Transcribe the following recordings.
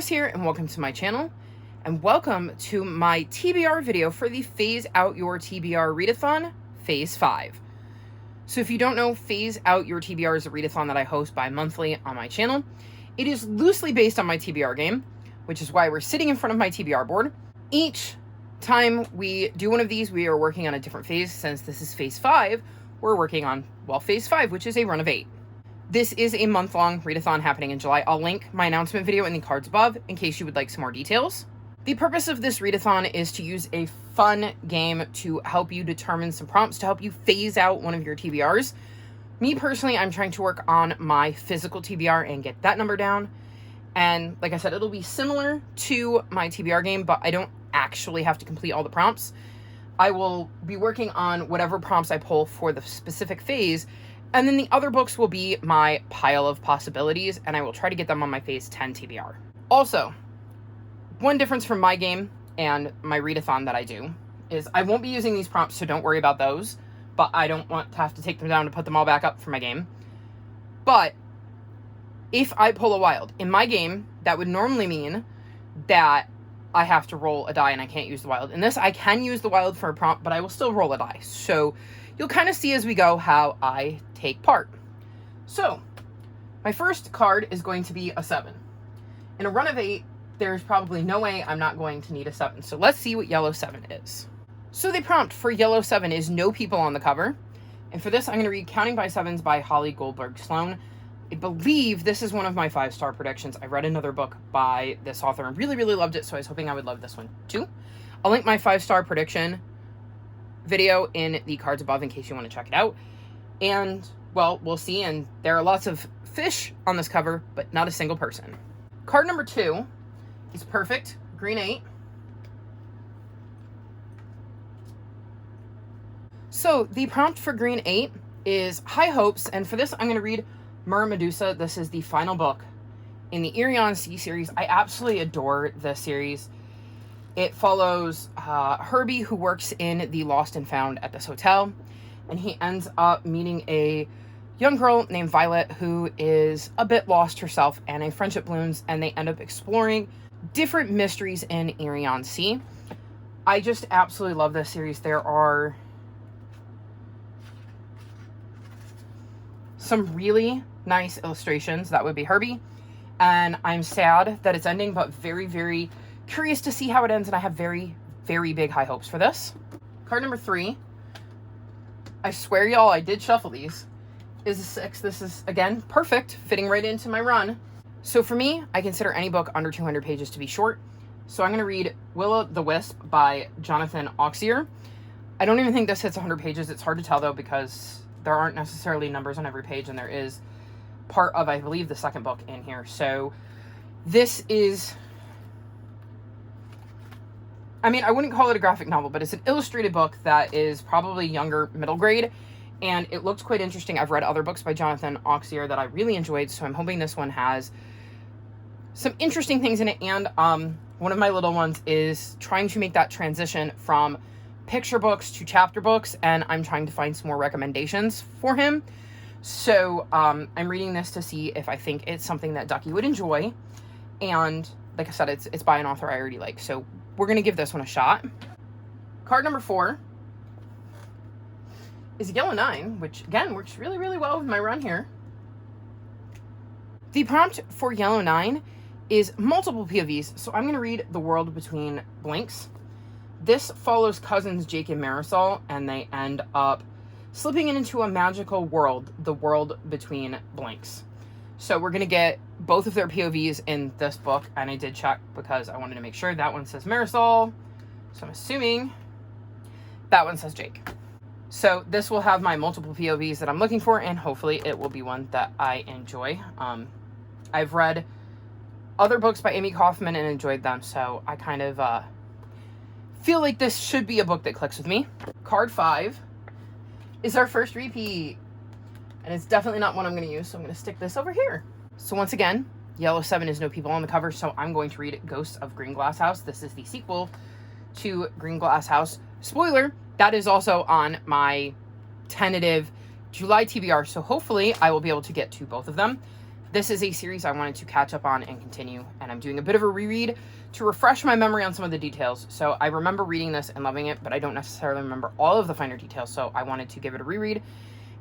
Chris here, and welcome to my channel, and welcome to my TBR video for the Phase Out Your TBR Readathon Phase 5. So if you don't know, Phase Out Your TBR is a readathon that I host bi-monthly on my channel. It is loosely based on my TBR game, which is why we're sitting in front of my TBR board. Each time we do one of these, we are working on a different phase. Since this is Phase 5, we're working on, well, Phase 5, which is a run of 8. This is a month-long readathon happening in July. I'll link my announcement video in the cards above in case you would like some more details. The purpose of this readathon is to use a fun game to help you determine some prompts to help you phase out one of your TBRs. Me personally, I'm trying to work on my physical TBR and get that number down. And like I said, it'll be similar to my TBR game, but I don't actually have to complete all the prompts. I will be working on whatever prompts I pull for the specific phase, and then the other books will be my pile of possibilities, and I will try to get them on my Phase 10 TBR. Also, one difference from my game and my readathon that I do is I won't be using these prompts, so don't worry about those, but I don't want to have to take them down to put them all back up for my game. But if I pull a wild in my game, that would normally mean that I have to roll a die and I can't use the wild. In this, I can use the wild for a prompt, but I will still roll a die. So you'll kind of see as we go how I take part. So my first card is going to be a 7. In a run of 8, there's probably no way I'm not going to need a 7. So let's see what yellow 7 is. So the prompt for yellow 7 is no people on the cover. And for this, I'm going to read Counting by Sevens by Holly Goldberg Sloan. I believe this is one of my 5-star predictions. I read another book by this author and really, really loved it, so I was hoping I would love this one too. I'll link my 5-star prediction video in the cards above in case you want to check it out. And, well, we'll see, and there are lots of fish on this cover, but not a single person. Card number 2 is perfect, green 8. So the prompt for green 8 is high hopes, and for this I'm going to read Mer Medusa. This is the final book in the Irion Sea series. I absolutely adore this series. It follows Herbie, who works in the Lost and Found at this hotel, and he ends up meeting a young girl named Violet who is a bit lost herself, and a friendship blooms, and they end up exploring different mysteries in Irion Sea. I just absolutely love this series. There are some really nice illustrations. That would be Herbie, and I'm sad that it's ending, but very, very curious to see how it ends, and I have very, very big high hopes for this. Card number 3, I swear y'all, I did shuffle these, is a 6. This is, again, perfect, fitting right into my run. So for me, I consider any book under 200 pages to be short, so I'm going to read Will-o'-the-Wisp by Jonathan Auxier. I don't even think this hits 100 pages. It's hard to tell, though, because there aren't necessarily numbers on every page, and there is part of, I believe, the second book in here. So this is, I mean, I wouldn't call it a graphic novel, but it's an illustrated book that is probably younger middle grade, and it looks quite interesting. I've read other books by Jonathan Auxier that I really enjoyed, so I'm hoping this one has some interesting things in it. And one of my little ones is trying to make that transition from picture books to chapter books, and I'm trying to find some more recommendations for him. So I'm reading this to see if I think it's something that Ducky would enjoy, and like I said, it's by an author I already like, so we're gonna give this one a shot. Card number 4 is yellow 9, which again works really, really well with my run here. The prompt for yellow 9 is multiple POVs, so I'm gonna read The World Between Blinks. This follows cousins Jake and Marisol, and they end up slipping into a magical world, the world between blinks. So we're going to get both of their POVs in this book, and I did check because I wanted to make sure. That one says Marisol, so I'm assuming that one says Jake. So this will have my multiple POVs that I'm looking for, and hopefully it will be one that I enjoy. I've read other books by Amy Kaufman and enjoyed them, so I kind of feel like this should be a book that clicks with me. Card 5 is our first repeat, and it's definitely not one I'm going to use, so I'm going to stick this over here. So once again, yellow 7 is no people on the cover, so I'm going to read Ghosts of Green Glass House. This is the sequel to Green Glass House. Spoiler, that is also on my tentative July TBR, so hopefully I will be able to get to both of them. This is a series I wanted to catch up on and continue, and I'm doing a bit of a reread to refresh my memory on some of the details. So I remember reading this and loving it, but I don't necessarily remember all of the finer details, so I wanted to give it a reread.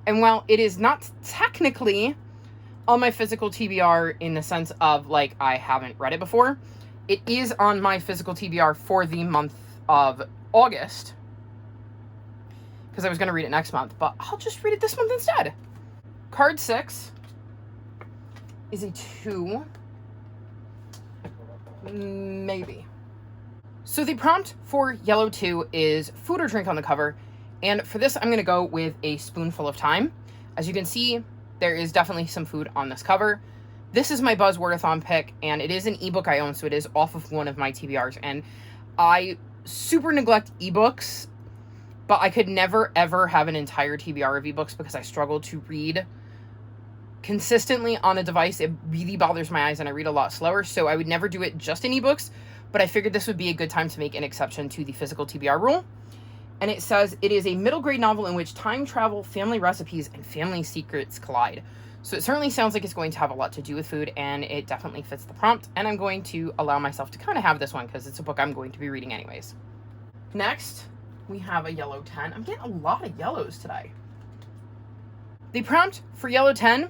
And while it is not technically on my physical TBR in the sense of, like, I haven't read it before, it is on my physical TBR for the month of August, because I was going to read it next month, but I'll just read it this month instead. Card 6 is a 2, maybe. So the prompt for yellow 2 is food or drink on the cover, and for this I'm going to go with a spoonful of time. As you can see, there is definitely some food on this cover. This is my Buzz Readathon pick, and it is an ebook I own, so it is off of one of my TBRs, and I super neglect ebooks, but I could never ever have an entire TBR of ebooks because I struggle to read consistently on a device. It really bothers my eyes and I read a lot slower, so I would never do it just in ebooks, but I figured this would be a good time to make an exception to the physical TBR rule. And it says it is a middle grade novel in which time travel, family recipes, and family secrets collide. So it certainly sounds like it's going to have a lot to do with food, and it definitely fits the prompt, and I'm going to allow myself to kind of have this one because it's a book I'm going to be reading anyways. Next, we have a yellow 10. I'm getting a lot of yellows today. The prompt for yellow 10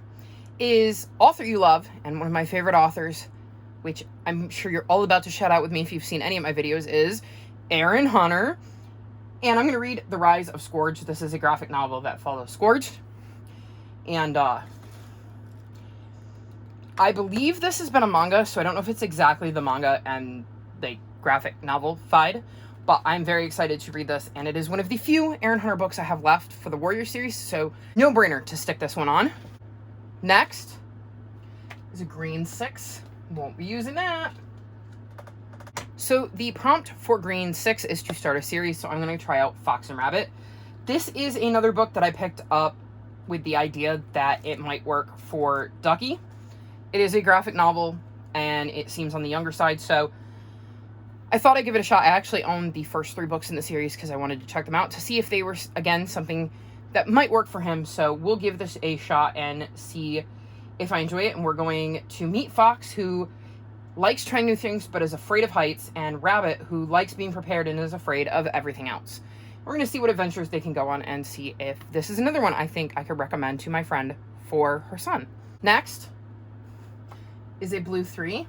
is author you love, and one of my favorite authors, which I'm sure you're all about to shout out with me if you've seen any of my videos, is Erin Hunter. And I'm going to read The Rise of Scourge. This is a graphic novel that follows Scourge. And I believe this has been a manga, so I don't know if it's exactly the manga and the graphic novel-fied, but I'm very excited to read this, and it is one of the few Erin Hunter books I have left for the Warrior series, so no-brainer to stick this one on. Next is a green 6. Won't be using that. So the prompt for green 6 is to start a series, so I'm going to try out Fox and Rabbit. This is another book that I picked up with the idea that it might work for Ducky. It is a graphic novel, and it seems on the younger side, so I thought I'd give it a shot. I actually own the first 3 books in the series because I wanted to check them out to see if they were, again, something that might work for him. So we'll give this a shot and see if I enjoy it. And we're going to meet Fox, who likes trying new things but is afraid of heights, and Rabbit, who likes being prepared and is afraid of everything else. We're going to see what adventures they can go on and see if this is another one I think I could recommend to my friend for her son. Next is a blue 3.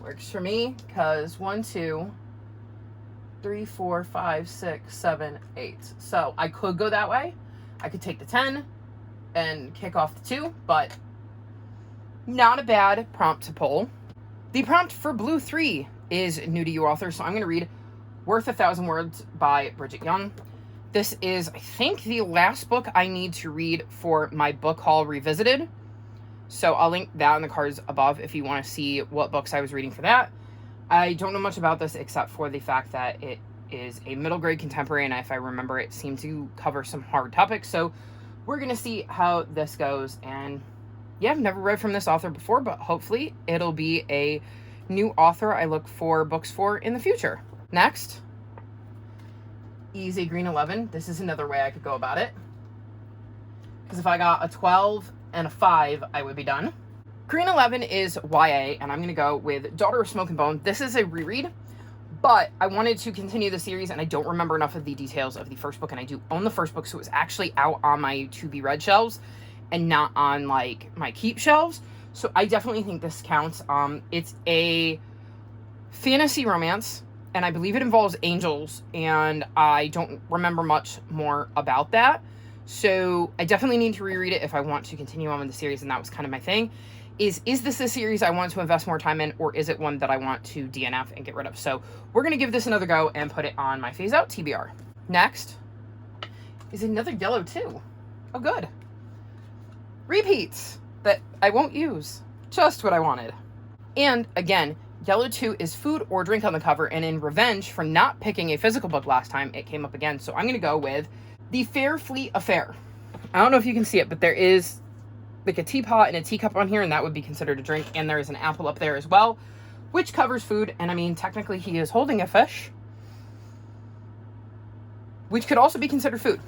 Works for me because 1, 2, 3, 4, 5, 6, 7, 8. So I could go that way. I could take the 10 and kick off the 2, but not a bad prompt to pull. The prompt for blue 3 is new to you author, so I'm going to read Worth 1,000 Words by Bridget Young. This is, I think, the last book I need to read for my book haul revisited. So I'll link that in the cards above if you want to see what books I was reading for that. I don't know much about this except for the fact that it is a middle grade contemporary, and if I remember, it seemed to cover some hard topics. So we're going to see how this goes. And yeah, I've never read from this author before, but hopefully it'll be a new author I look for books for in the future. Next is a green 11. This is another way I could go about it, because if I got a 12 and a 5, I would be done. Green 11 is YA, and I'm going to go with Daughter of Smoke and Bone. This is a reread, but I wanted to continue the series, and I don't remember enough of the details of the first book, and I do own the first book, so it was actually out on my to-be-read shelves and not on, like, my keep shelves, so I definitely think this counts. It's a fantasy romance, and I believe it involves angels, and I don't remember much more about that. So I definitely need to reread it if I want to continue on with the series, and that was kind of my thing. Is this a series I want to invest more time in, or is it one that I want to DNF and get rid of? So we're going to give this another go and put it on my phase out TBR. Next is another yellow 2. Oh, good. Repeats that I won't use. Just what I wanted. And again, yellow 2 is food or drink on the cover, and in revenge for not picking a physical book last time, it came up again. So I'm going to go with The Fairfleet Affair. I don't know if you can see it, but there is like a teapot and a teacup on here, and that would be considered a drink. And there is an apple up there as well, which covers food. And I mean, technically he is holding a fish, which could also be considered food.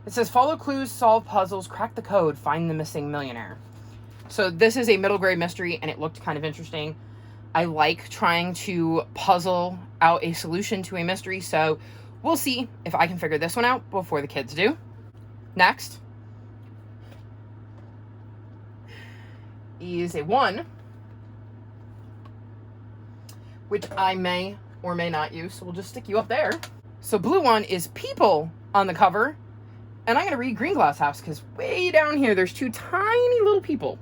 It says, follow clues, solve puzzles, crack the code, find the missing millionaire. So this is a middle grade mystery, and it looked kind of interesting. I like trying to puzzle out a solution to a mystery, so we'll see if I can figure this one out before the kids do. Next is a 1, which I may or may not use, so we'll just stick you up there. So blue 1 is people on the cover, and I'm going to read Green Glass House because way down here there's 2 tiny little people.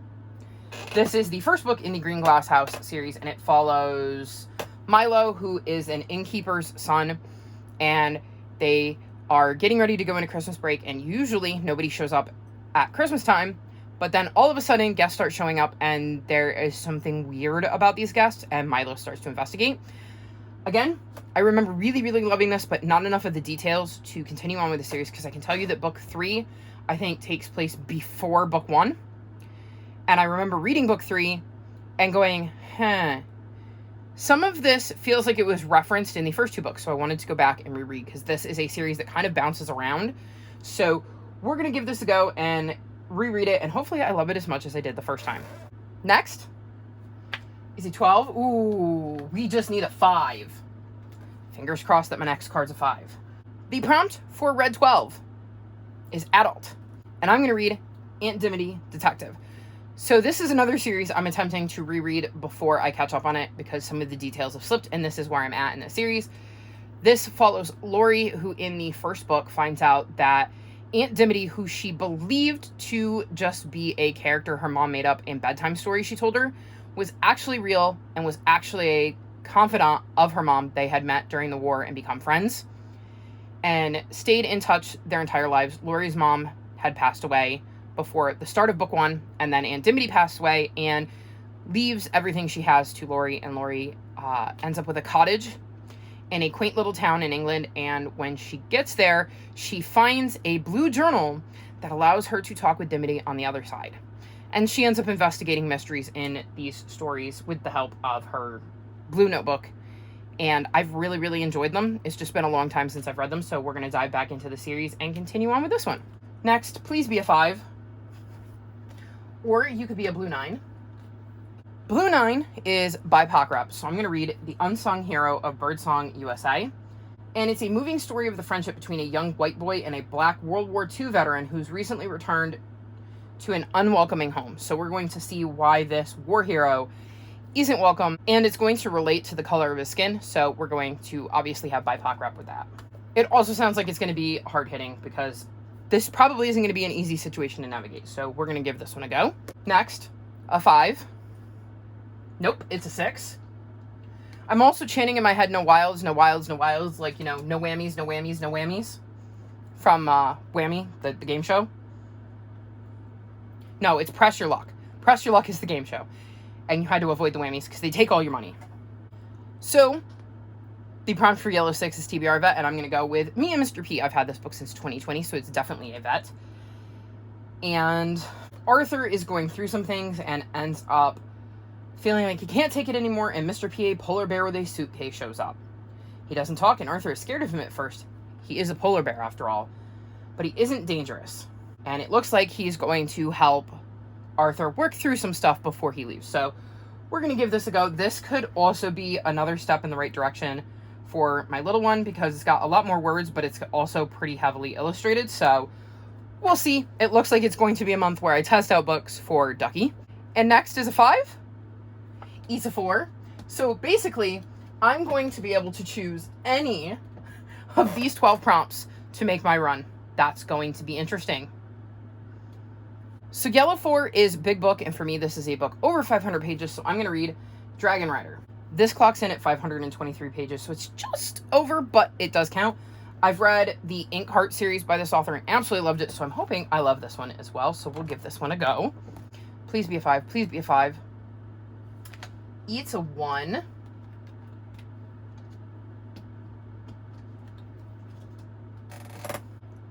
This is the first book in the Green Glass House series, and it follows Milo, who is an innkeeper's son, and they are getting ready to go into Christmas break, and usually nobody shows up at Christmas time, but then all of a sudden guests start showing up, and there is something weird about these guests, and Milo starts to investigate. Again, I remember really, really loving this, but not enough of the details to continue on with the series, because I can tell you that book 3, I think, takes place before book 1. And I remember reading book 3 and going, some of this feels like it was referenced in the first 2 books, so I wanted to go back and reread, because this is a series that kind of bounces around. So we're going to give this a go and reread it, and hopefully I love it as much as I did the first time. Next is a 12. Ooh, we just need a 5. Fingers crossed that my next card's a 5. The prompt for Red 12 is adult, and I'm going to read Aunt Dimity Detective. So this is another series I'm attempting to reread before I catch up on it, because some of the details have slipped, and this is where I'm at in the series. This follows Lori, who in the first book finds out that Aunt Dimity, who she believed to just be a character her mom made up in bedtime stories she told her, was actually real and was actually a confidant of her mom. They had met during the war and become friends and stayed in touch their entire lives. Lori's mom had passed away before the start of book 1, and then Aunt Dimity passed away and leaves everything she has to Lori, and Lori ends up with a cottage in a quaint little town in England, and when she gets there, she finds a blue journal that allows her to talk with Dimity on the other side. And she ends up investigating mysteries in these stories with the help of her blue notebook, and I've really, really enjoyed them. It's just been a long time since I've read them, so we're going to dive back into the series and continue on with this one. Next, please be a 5. Or you could be a blue 9. Blue 9 is by Rep, so I'm going to read The Unsung Hero of Birdsong USA. And it's a moving story of the friendship between a young white boy and a black World War II veteran who's recently returned to an unwelcoming home. So we're going to see why this war hero isn't welcome, and it's going to relate to the color of his skin, so we're going to obviously have BIPOC Rep with that. It also sounds like it's going to be hard-hitting, because this probably isn't going to be an easy situation to navigate, so we're going to give this one a go. Next, a 5. Nope, it's a 6. I'm also chanting in my head, no wilds, no wilds, no wilds, like, you know, no whammies, no whammies, no whammies, from Whammy, the game show. No, it's Press Your Luck. Press Your Luck is the game show, and you had to avoid the whammies because they take all your money. So the prompt for Yellow 6 is TBR vet, and I'm going to go with me and Mr. P. I've had this book since 2020, so it's definitely a vet. And Arthur is going through some things and ends up feeling like he can't take it anymore, and Mr. P, a polar bear with a suitcase, shows up. He doesn't talk, and Arthur is scared of him at first. He is a polar bear, after all, but he isn't dangerous. And it looks like he's going to help Arthur work through some stuff before he leaves. So we're going to give this a go. This could also be another step in the right direction for my little one, because it's got a lot more words, but it's also pretty heavily illustrated. So we'll see. It looks like it's going to be a month where I test out books for Ducky. And next is a 5. It's a 4. So basically, I'm going to be able to choose any of these 12 prompts to make my run. That's going to be interesting. So Yellow 4 is big book, and for me, this is a book over 500 pages, so I'm going to read Dragon Rider. This clocks in at 523 pages, so it's just over, but it does count. I've read the Ink Heart series by this author and absolutely loved it, so I'm hoping I love this one as well, so we'll give this one a go. Please be a 5. Please be a 5. It's a 1.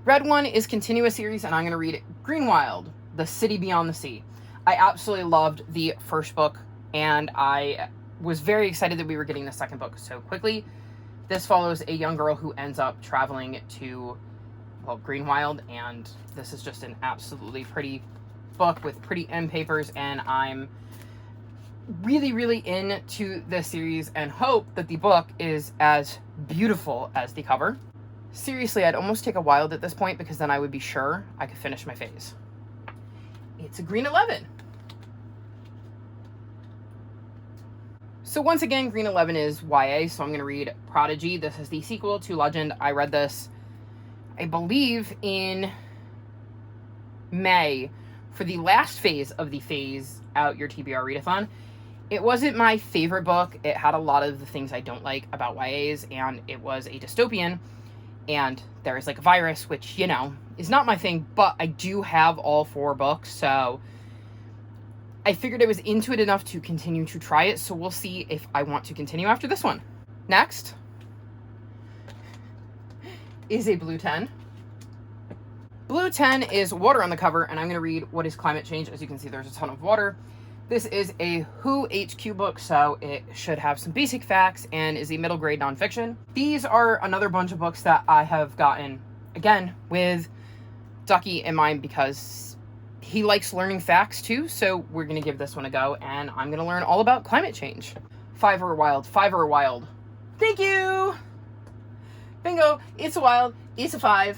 Red 1 is continuous series, and I'm going to read Greenwild, The City Beyond the Sea. I absolutely loved the first book, and I was very excited that we were getting the second book so quickly. This follows a young girl who ends up traveling to, well, Greenwild, and this is just an absolutely pretty book with pretty end papers, and I'm really, really into this series and hope that the book is as beautiful as the cover. Seriously, I'd almost take a Wild at this point because then I would be sure I could finish my phase. It's a green 11. So once again, green 11 is YA, so I'm going to read Prodigy. This is the sequel to Legend. I read this, I believe, in May for the last phase of the Phase Out Your TBR Readathon. It wasn't my favorite book. It had a lot of the things I don't like about YAs, and it was a dystopian, and there is like a virus, which, you know, is not my thing, but I do have all 4 books, so I figured I was into it enough to continue to try it, so we'll see if I want to continue after this one. Next is a blue 10. Blue 10 is water on the cover, and I'm going to read What is Climate Change? As you can see, there's a ton of water. This is a WHO HQ book, so it should have some basic facts and is a middle grade nonfiction. These are another bunch of books that I have gotten, again, with Ducky in mind because he likes learning facts too, so we're going to give this one a go, and I'm going to learn all about climate change. 5 or a Wild. 5 or a Wild. Thank you! Bingo! It's a Wild. It's a 5.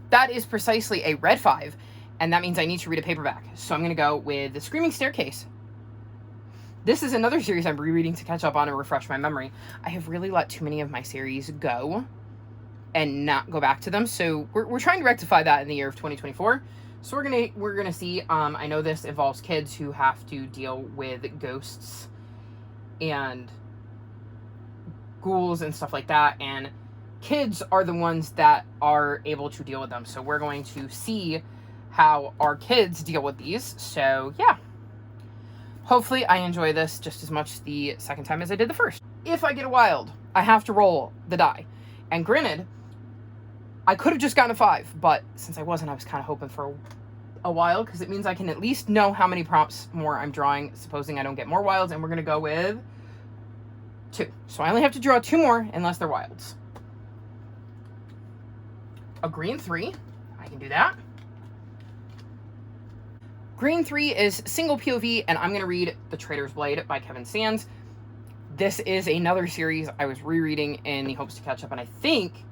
That is precisely a red 5. And that means I need to read a paperback. So I'm going to go with The Screaming Staircase. This is another series I'm rereading to catch up on and refresh my memory. I have really let too many of my series go and not go back to them. So we're trying to rectify that in the year of 2024. So we're gonna see. I know this involves kids who have to deal with ghosts and ghouls and stuff like that. And kids are the ones that are able to deal with them. So we're going to see how our kids deal with these. So yeah, hopefully I enjoy this just as much the second time as I did the first. If I get a Wild, I have to roll the die. And granted, I could have just gotten a 5, but since I wasn't, I was kind of hoping for a Wild because it means I can at least know how many prompts more I'm drawing, supposing I don't get more Wilds, and we're going to go with 2. So I only have to draw 2 more unless they're Wilds. A green 3, I can do that. Green 3 is single POV, and I'm going to read The Traitor's Blade by Kevin Sands. This is another series I was rereading in the hopes to catch up, and I think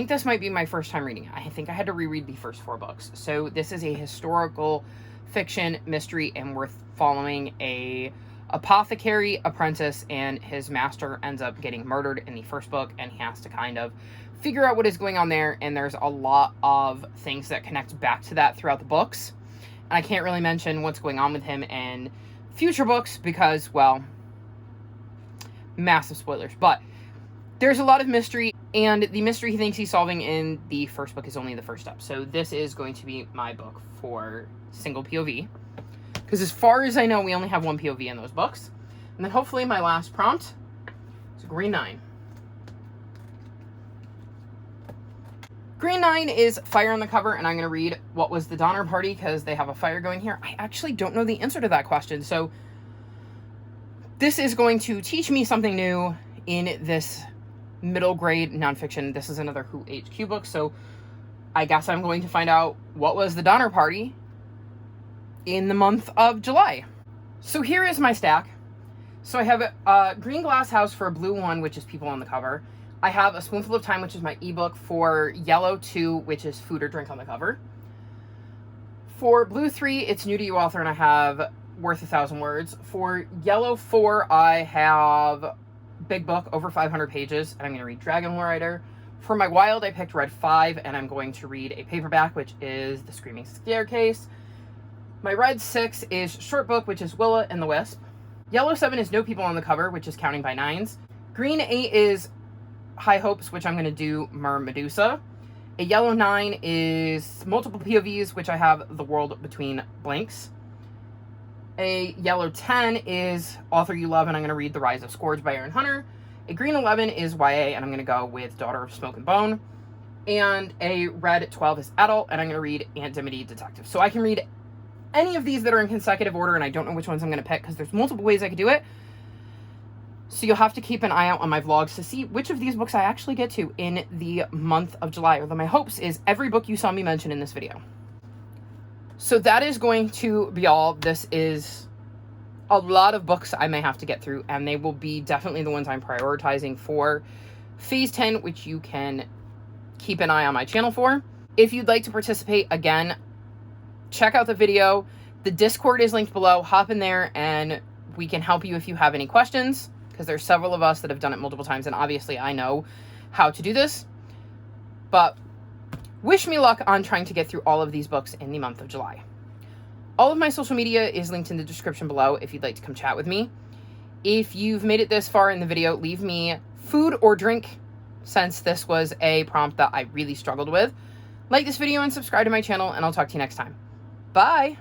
this might be my first time reading it. I think I had to reread the first 4 books. So this is a historical fiction mystery, and we're following a apothecary apprentice, and his master ends up getting murdered in the first book, and he has to kind of figure out what is going on there, and there's a lot of things that connect back to that throughout the books. And I can't really mention what's going on with him in future books because, well, massive spoilers. But there's a lot of mystery, and the mystery he thinks he's solving in the first book is only the first step. So this is going to be my book for single POV. Because as far as I know, we only have 1 POV in those books. And then hopefully my last prompt is green 9. Green 9 is fire on the cover, and I'm going to read What Was the Donner Party because they have a fire going here. I actually don't know the answer to that question, so this is going to teach me something new in this middle grade nonfiction. This is another WHO HQ book, so I guess I'm going to find out what was the Donner Party in the month of July. So here is my stack. So I have a green glass house for a blue 1, which is people on the cover. I have A Spoonful of Time, which is my ebook, for yellow 2, which is food or drink on the cover. For blue 3, it's new to you author, and I have Worth 1,000 Words. For yellow 4, I have big book, over 500 pages, and I'm going to read Dragon Rider. For my Wild, I picked red 5, and I'm going to read a paperback, which is The Screaming Staircase. My red 6 is short book, which is Willa and the Wisp. Yellow 7 is No People on the Cover, which is Counting by Nines. Green 8 is High Hopes, which I'm going to do Mer Medusa. A yellow 9 is multiple POVs, which I have The World Between Blanks. A yellow 10 is Author You Love, and I'm going to read The Rise of Scourge by Aaron Hunter. A green 11 is YA, and I'm going to go with Daughter of Smoke and Bone. And a red 12 is Adult, and I'm going to read Aunt Dimity Detective. So I can read any of these that are in consecutive order, and I don't know which ones I'm going to pick because there's multiple ways I could do it. So you'll have to keep an eye out on my vlogs to see which of these books I actually get to in the month of July. Although my hopes is every book you saw me mention in this video. So that is going to be all. This is a lot of books I may have to get through, and they will be definitely the ones I'm prioritizing for Phase 10, which you can keep an eye on my channel for. If you'd like to participate, again, check out the video. The Discord is linked below. Hop in there and we can help you if you have any questions, because there's several of us that have done it multiple times, and obviously I know how to do this. But wish me luck on trying to get through all of these books in the month of July. All of my social media is linked in the description below if you'd like to come chat with me. If you've made it this far in the video, leave me food or drink, since this was a prompt that I really struggled with. Like this video and subscribe to my channel, and I'll talk to you next time. Bye!